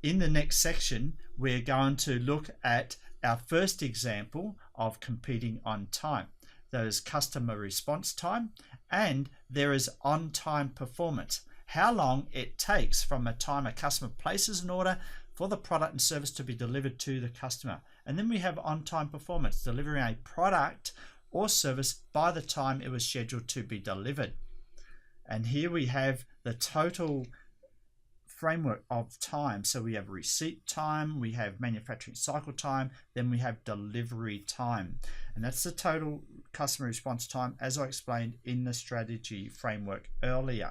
In the next section, we're going to look at our first example of competing on time. There is customer response time, and there is on-time performance. How long it takes from the time a customer places an order for the product and service to be delivered to the customer. And then we have on-time performance, delivering a product or service by the time it was scheduled to be delivered. And here we have the total framework of time. So we have receipt time, we have manufacturing cycle time, then we have delivery time. And that's the total customer response time, as I explained in the strategy framework earlier.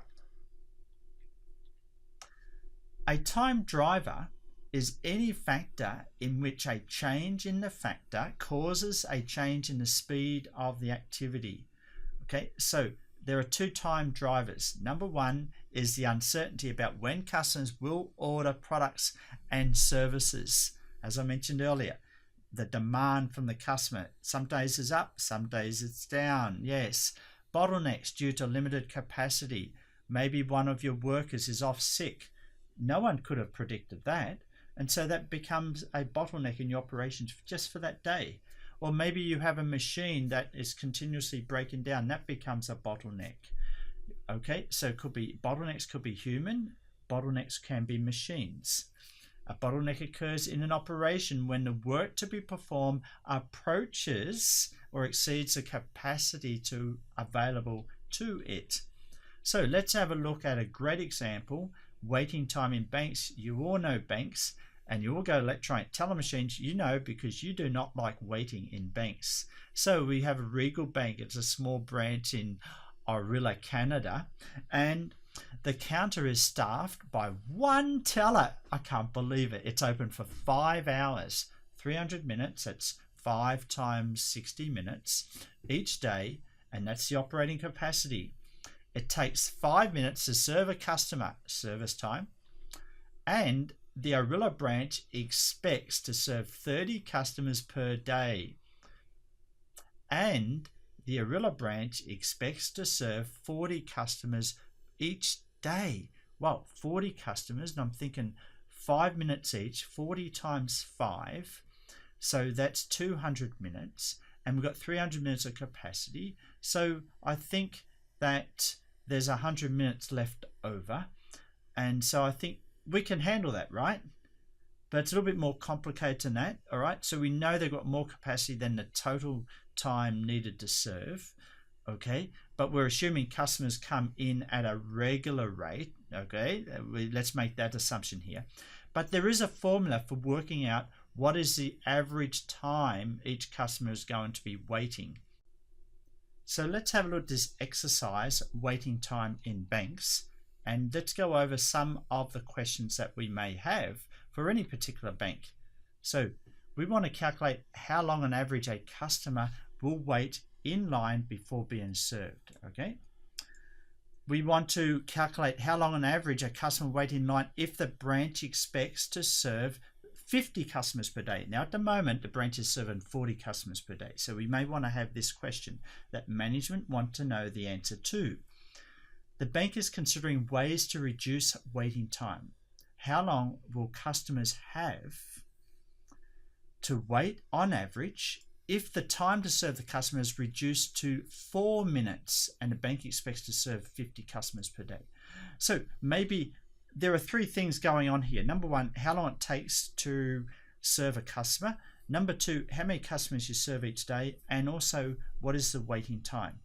A time driver is any factor in which a change in the factor causes a change in the speed of the activity. Okay, so there are two time drivers. Number one is the uncertainty about when customers will order products and services. As I mentioned earlier, the demand from the customer. Some days is up, some days it's down. Yes. Bottlenecks due to limited capacity. Maybe one of your workers is off sick. No one could have predicted that. And so that becomes a bottleneck in your operations just for that day. Or maybe you have a machine that is continuously breaking down. That becomes a bottleneck. Okay, so it could be bottlenecks, could be human. Bottlenecks can be machines. A bottleneck occurs in an operation when the work to be performed approaches or exceeds the capacity available to it. So let's have a look at a great example. Waiting time in banks. You all know banks, and you all go electronic teller machines, you know, because you do not like waiting in banks. So we have a Regal Bank. It's a small branch in Orilla, Canada, and the counter is staffed by one teller. I can't believe it. It's open for 5 hours, 300 minutes. That's 5 times 60 minutes each day, and that's the operating capacity. It takes 5 minutes to serve a customer, service time, and the Orilla branch expects to serve 30 customers per day. And the Orilla branch expects to serve 40 customers each day. Well, 40 customers, and I'm thinking 5 minutes each, 40 times 5, so that's 200 minutes, and we've got 300 minutes of capacity. So I think that there's 100 minutes left over, and so I think we can handle that, right? But it's a little bit more complicated than that. All right, so we know they've got more capacity than the total time needed to serve. Okay, but we're assuming customers come in at a regular rate. Okay, let's make that assumption here. But there is a formula for working out what is the average time each customer is going to be waiting. So let's have a look at this exercise, waiting time in banks, and let's go over some of the questions that we may have for any particular bank. So we want to calculate how long on average a customer will wait in line before being served. Okay. We want to calculate how long on average a customer will wait in line if the branch expects to serve 50 customers per day. Now at the moment the branch is serving 40 customers per day, so we may want to have this question that management want to know the answer to. The bank is considering ways to reduce waiting time. How long will customers have to wait on average if the time to serve the customer is reduced to 4 minutes and the bank expects to serve 50 customers per day? So maybe there are 3 things going on here. Number 1, how long it takes to serve a customer. Number 2, how many customers you serve each day, and also what is the waiting time.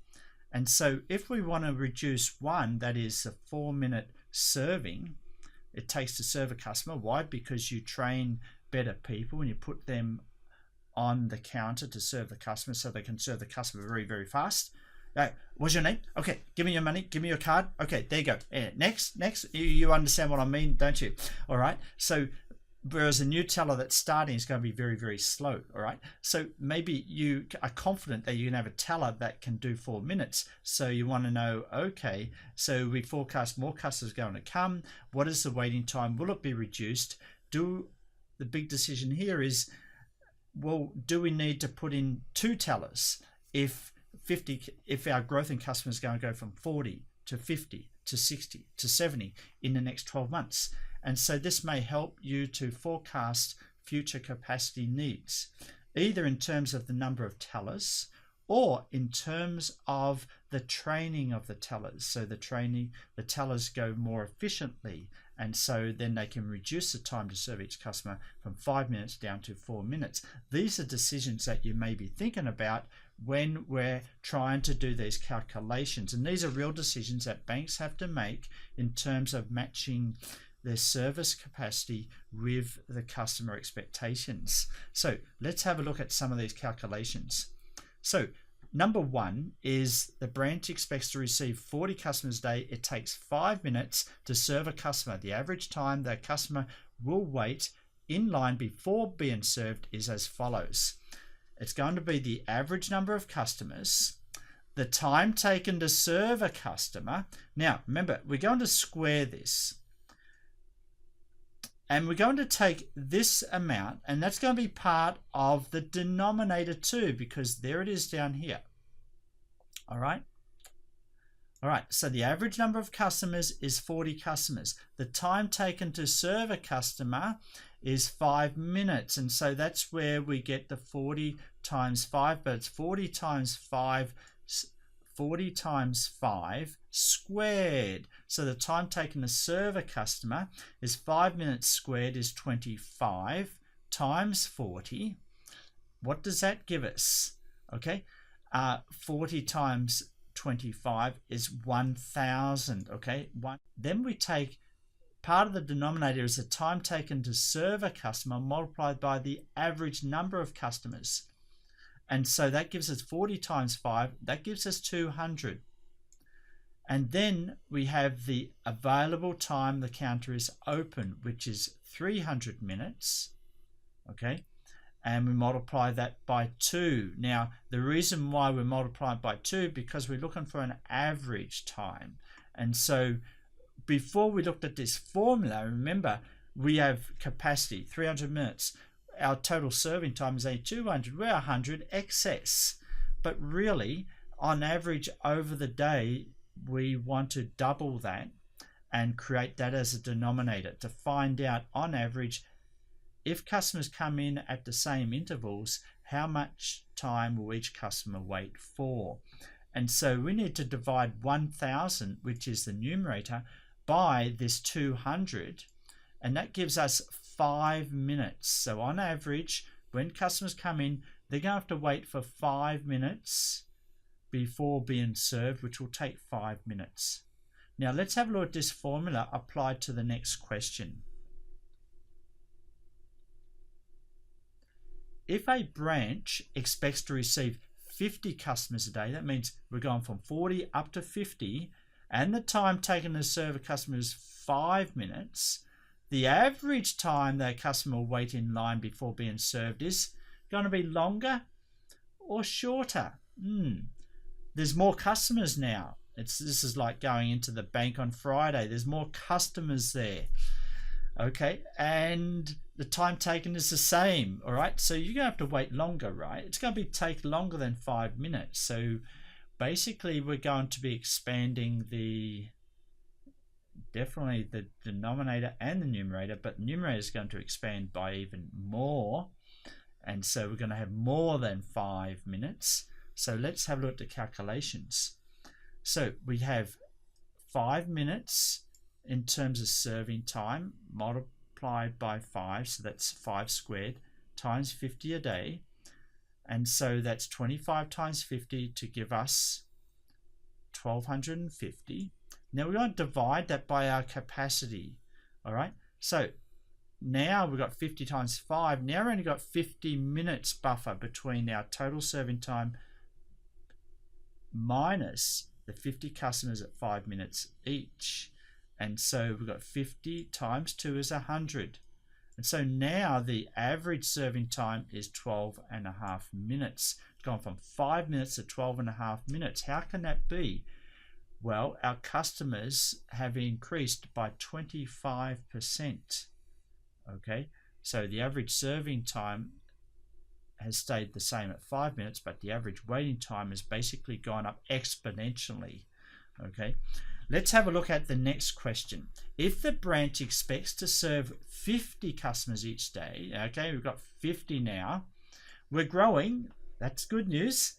And so if we want to reduce 1, that is a 4-minute serving it takes to serve a customer. Why? Because you train better people and you put them on the counter to serve the customer so they can serve the customer very, very fast. What's your name? Okay, give me your money, give me your card. Okay, there you go. Next. You understand what I mean, don't you? All right. So whereas a new teller that's starting is going to be very, very slow. All right. So maybe you are confident that you can have a teller that can do 4 minutes. So you want to know, okay, so we forecast more customers going to come. What is the waiting time? Will it be reduced? The big decision here is, well, do we need to put in 2 tellers if our growth in customers is going to go from 40 to 50 to 60 to 70 in the next 12 months? And so this may help you to forecast future capacity needs, either in terms of the number of tellers or in terms of the training of the tellers. So the tellers go more efficiently, and so then they can reduce the time to serve each customer from 5 minutes down to 4 minutes. These are decisions that you may be thinking about when we're trying to do these calculations, and these are real decisions that banks have to make in terms of matching their service capacity with the customer expectations. So let's have a look at some of these calculations. So number one is the branch expects to receive 40 customers a day. It takes 5 minutes to serve a customer. The average time that customer will wait in line before being served is as follows. It's going to be the average number of customers, the time taken to serve a customer. Now, remember, we're going to square this. And we're going to take this amount, and that's going to be part of the denominator too, because there it is down here. All right. All right. So the average number of customers is 40 customers. The time taken to serve a customer is 5 minutes. And so that's where we get the 40 times 5, but it's 40 times 5 squared. So the time taken to serve a customer is 5 minutes squared is 25 times 40. What does that give us? Okay, 40 times 25 is 1,000. Okay, then we take part of the denominator is the time taken to serve a customer multiplied by the average number of customers. And so that gives us 40 times 5, that gives us 200. And then we have the available time the counter is open, which is 300 minutes. Okay, and we multiply that by 2. Now, the reason why we multiply it by 2 because we're looking for an average time. And so before we looked at this formula, remember, we have capacity, 300 minutes. Our total serving time is 200. We're 100 excess. But really, on average over the day, we want to double that and create that as a denominator to find out on average, if customers come in at the same intervals, how much time will each customer wait for? And so we need to divide 1,000, which is the numerator, by this 200, and that gives us 5 minutes. So on average, when customers come in, they're going to have to wait for 5 minutes before being served, which will take 5 minutes. Now let's have a look at this formula applied to the next question. If a branch expects to receive 50 customers a day, that means we're going from 40 up to 50, and the time taken to serve a customer is 5 minutes. The average time that a customer will wait in line before being served is going to be longer or shorter. There's more customers now. This is like going into the bank on Friday. There's more customers there. Okay, and the time taken is the same. All right, so you're going to have to wait longer, right? It's going to take longer than 5 minutes. So basically, we're going to be expanding definitely the denominator and the numerator, but the numerator is going to expand by even more. And so we're going to have more than 5 minutes. So let's have a look at the calculations. So we have 5 minutes in terms of serving time multiplied by 5, so that's 5 squared, times 50 a day. And so that's 25 times 50 to give us 1,250. Now we're going to divide that by our capacity. All right, so now we've got 50 times 5. Now we've only got 50 minutes buffer between our total serving time minus the 50 customers at 5 minutes each. And so we've got 50 times 2 is 100. And so now the average serving time is 12.5 minutes. It's gone from 5 minutes to 12.5 minutes. How can that be? Well, our customers have increased by 25%. Okay, so the average serving time has stayed the same at 5 minutes, but the average waiting time has basically gone up exponentially. Okay, let's have a look at the next question. If the branch expects to serve 50 customers each day, okay, we've got 50 now, we're growing, that's good news,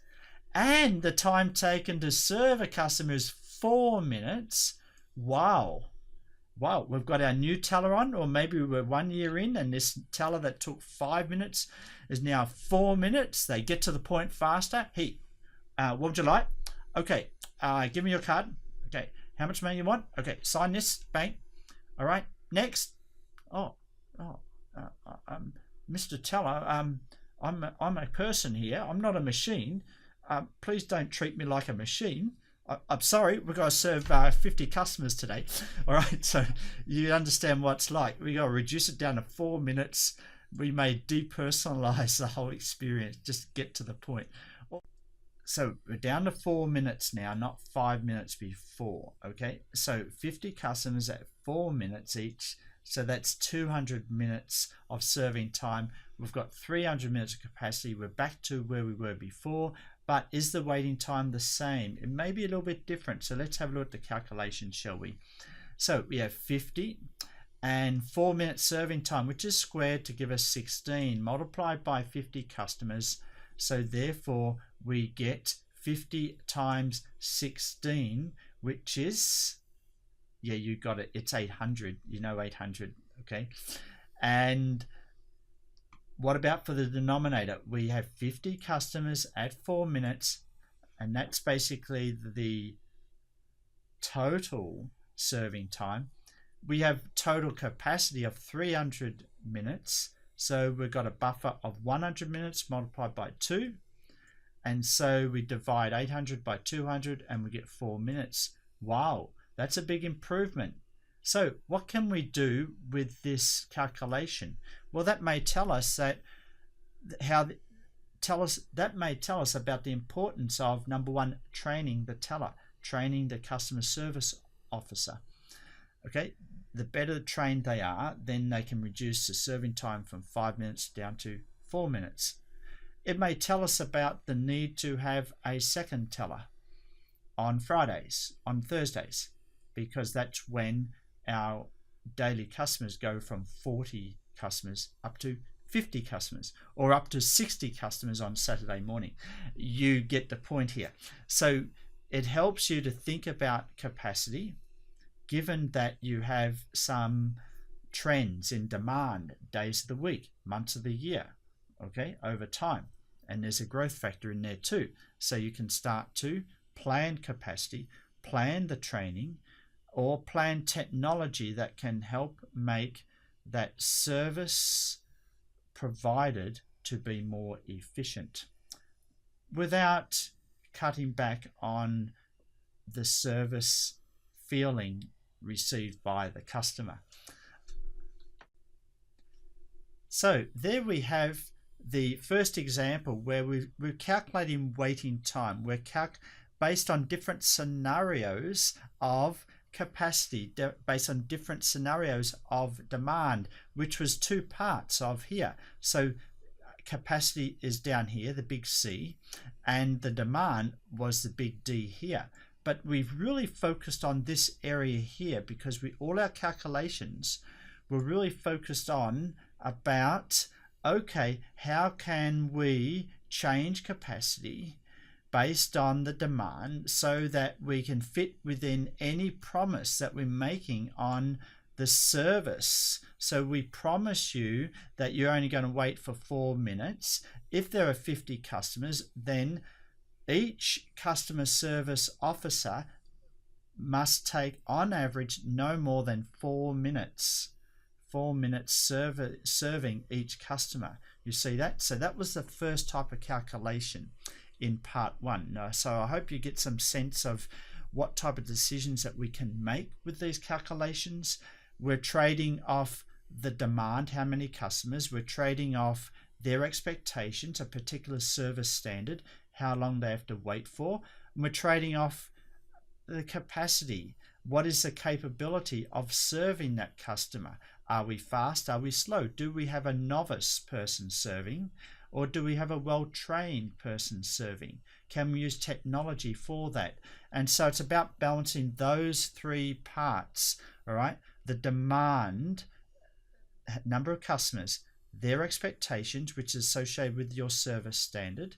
and the time taken to serve a customer is 4 minutes. Wow, we've got our new teller on, or maybe we're 1 year in and this teller that took 5 minutes is now 4 minutes. They get to the point faster. Hey, what would you like? Okay, give me your card. Okay, how much money you want? Okay, sign this, bang. All right, next. Mr. Teller, I'm a person here. I'm not a machine. Please don't treat me like a machine. I'm sorry, we've got to serve 50 customers today. All right, so you understand what it's like. We got to reduce it down to 4 minutes. We may depersonalize the whole experience. Just get to the point. So we're down to 4 minutes now, not 5 minutes before. Okay, so 50 customers at 4 minutes each. So that's 200 minutes of serving time. We've got 300 minutes of capacity. We're back to where we were before. But is the waiting time the same? It may be a little bit different. So let's have a look at the calculation, shall we? So we have 50 and 4 minutes serving time, which is squared to give us 16, multiplied by 50 customers. So therefore we get 50 times 16, which is, yeah, you got it. It's 800. You know 800, okay? And what about for the denominator? We have 50 customers at 4 minutes, and that's basically the total serving time. We have total capacity of 300 minutes, so we've got a buffer of 100 minutes multiplied by 2, and so we divide 800 by 200 and we get 4 minutes. Wow, that's a big improvement. So what can we do with this calculation? Well, that may tell us that that may tell us about the importance of, number one, training the teller, training the customer service officer. Okay, the better trained they are, then they can reduce the serving time from 5 minutes down to 4 minutes. It may tell us about the need to have a second teller on Fridays, on Thursdays, because that's when our daily customers go from 40 customers up to 50 customers, or up to 60 customers on Saturday morning. You get the point here. So it helps you to think about capacity, given that you have some trends in demand, days of the week, months of the year, okay, over time. And there's a growth factor in there too. So you can start to plan capacity, plan the training, or plan technology that can help make that service provided to be more efficient without cutting back on the service feeling received by the customer. So there we have the first example where we're calculating waiting time. We're based on different scenarios of capacity, based on different scenarios of demand, which was two parts of here. So capacity is down here, the big C, and the demand was the big D here. But we've really focused on this area here because all our calculations were really focused on about, okay, how can we change capacity based on the demand so that we can fit within any promise that we're making on the service. So we promise you that you're only going to wait for 4 minutes. If there are 50 customers, then each customer service officer must take on average no more than 4 minutes. 4 minutes serving each customer. You see that? So that was the first type of calculation in part one. So I hope you get some sense of what type of decisions that we can make with these calculations. We're trading off the demand, how many customers, we're trading off their expectations, a particular service standard, how long they have to wait for, and we're trading off the capacity. What is the capability of serving that customer? Are we fast? Are we slow? Do we have a novice person serving? Or do we have a well-trained person serving? Can we use technology for that? And so it's about balancing those three parts, all right? The demand, number of customers, their expectations, which is associated with your service standard,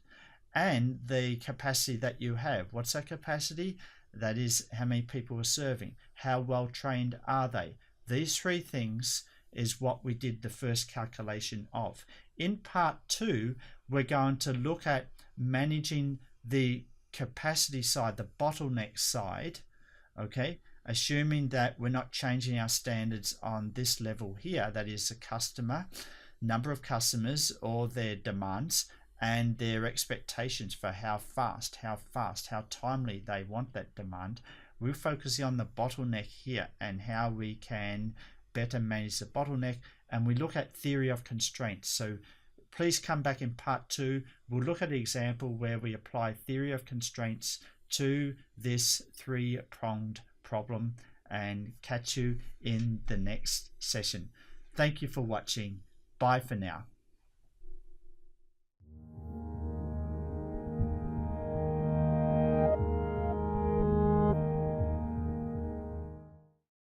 and the capacity that you have. What's that capacity? That is how many people are serving. How well trained are they? These three things is what we did the first calculation of. In part 2, we're going to look at managing the capacity side, the bottleneck side, okay, assuming that we're not changing our standards on this level here, that is the customer, number of customers or their demands and their expectations for how fast, how timely they want that demand. We're focusing on the bottleneck here and how we can better manage the bottleneck, and we look at theory of constraints. So please come back in part 2. We'll look at an example where we apply theory of constraints to this 3-pronged problem, and catch you in the next session. Thank you for watching. Bye for now.